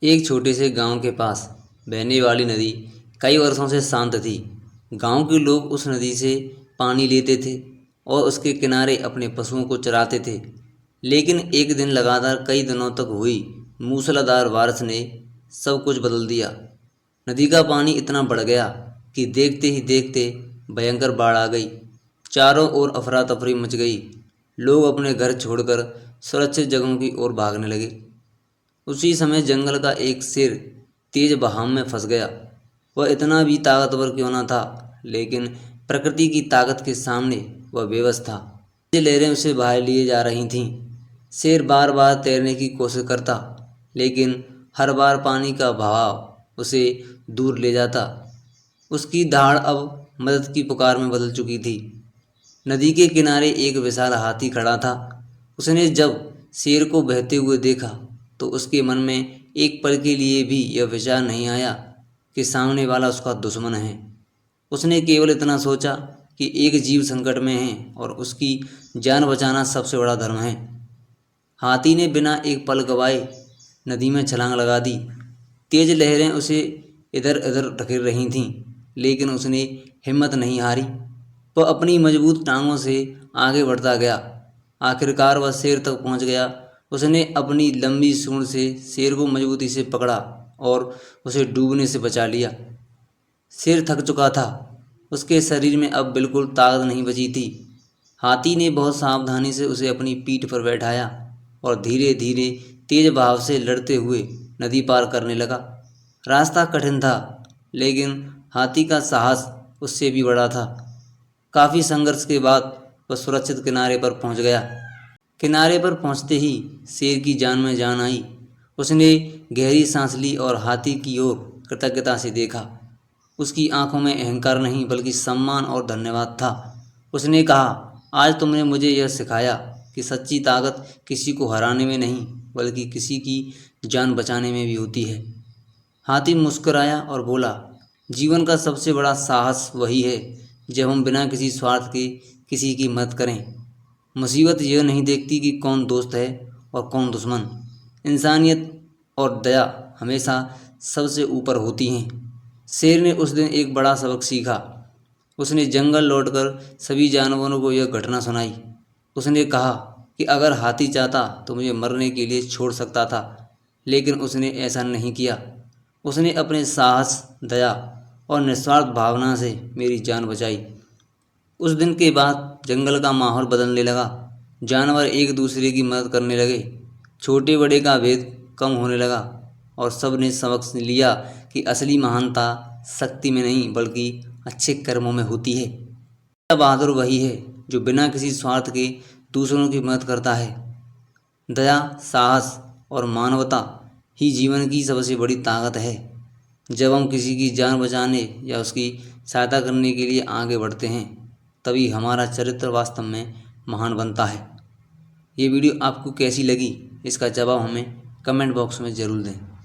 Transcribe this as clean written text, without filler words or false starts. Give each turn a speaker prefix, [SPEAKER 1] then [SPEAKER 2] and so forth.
[SPEAKER 1] एक छोटे से गांव के पास बहने वाली नदी कई वर्षों से शांत थी। गांव के लोग उस नदी से पानी लेते थे और उसके किनारे अपने पशुओं को चराते थे। लेकिन एक दिन लगातार कई दिनों तक हुई मूसलाधार बारिश ने सब कुछ बदल दिया। नदी का पानी इतना बढ़ गया कि देखते ही देखते भयंकर बाढ़ आ गई। चारों ओर अफरा तफरी मच गई। लोग अपने घर छोड़कर सुरक्षित जगहों की ओर भागने लगे। उसी समय जंगल का एक शेर तेज बहाव में फंस गया। वह इतना भी ताकतवर क्यों न था, लेकिन प्रकृति की ताकत के सामने वह बेबस था। तेज लहरें उसे बहा लिए जा रही थीं। शेर बार बार तैरने की कोशिश करता, लेकिन हर बार पानी का बहाव उसे दूर ले जाता। उसकी दहाड़ अब मदद की पुकार में बदल चुकी थी। नदी के किनारे एक विशाल हाथी खड़ा था। उसने जब शेर को बहते हुए देखा तो उसके मन में एक पल के लिए भी यह विचार नहीं आया कि सामने वाला उसका दुश्मन है। उसने केवल इतना सोचा कि एक जीव संकट में है और उसकी जान बचाना सबसे बड़ा धर्म है। हाथी ने बिना एक पल गवाए नदी में छलांग लगा दी। तेज लहरें उसे इधर उधर धकेल रही थीं, लेकिन उसने हिम्मत नहीं हारी। वह अपनी मजबूत टांगों से आगे बढ़ता गया। आखिरकार वह शेर तक पहुंच गया। उसने अपनी लंबी सूंड से शेर को मजबूती से पकड़ा और उसे डूबने से बचा लिया। शेर थक चुका था। उसके शरीर में अब बिल्कुल ताकत नहीं बची थी। हाथी ने बहुत सावधानी से उसे अपनी पीठ पर बैठाया और धीरे धीरे तेज बहाव से लड़ते हुए नदी पार करने लगा। रास्ता कठिन था, लेकिन हाथी का साहस उससे भी बड़ा था। काफ़ी संघर्ष के बाद वह सुरक्षित किनारे पर पहुंच गया। किनारे पर पहुंचते ही शेर की जान में जान आई। उसने गहरी सांस ली और हाथी की ओर कृतज्ञता से देखा। उसकी आंखों में अहंकार नहीं बल्कि सम्मान और धन्यवाद था। उसने कहा, आज तुमने मुझे यह सिखाया कि सच्ची ताकत किसी को हराने में नहीं बल्कि किसी की जान बचाने में भी होती है। हाथी मुस्कुराया और बोला, जीवन का सबसे बड़ा साहस वही है जब हम बिना किसी स्वार्थ के किसी की मदद करें। मुसीबत यह नहीं देखती कि कौन दोस्त है और कौन दुश्मन। इंसानियत और दया हमेशा सबसे ऊपर होती हैं। शेर ने उस दिन एक बड़ा सबक सीखा। उसने जंगल लौटकर सभी जानवरों को यह घटना सुनाई। उसने कहा कि अगर हाथी चाहता तो मुझे मरने के लिए छोड़ सकता था, लेकिन उसने ऐसा नहीं किया। उसने अपने साहस, दया और निस्वार्थ भावना से मेरी जान बचाई। उस दिन के बाद जंगल का माहौल बदलने लगा। जानवर एक दूसरे की मदद करने लगे। छोटे बड़े का भेद कम होने लगा और सब ने सबक लिया कि असली महानता शक्ति में नहीं बल्कि अच्छे कर्मों में होती है। बहादुर वही है जो बिना किसी स्वार्थ के दूसरों की मदद करता है। दया, साहस और मानवता ही जीवन की सबसे बड़ी ताकत है। जब हम किसी की जान बचाने या उसकी सहायता करने के लिए आगे बढ़ते हैं, तभी हमारा चरित्र वास्तव में महान बनता है। ये वीडियो आपको कैसी लगी, इसका जवाब हमें कमेंट बॉक्स में ज़रूर दें।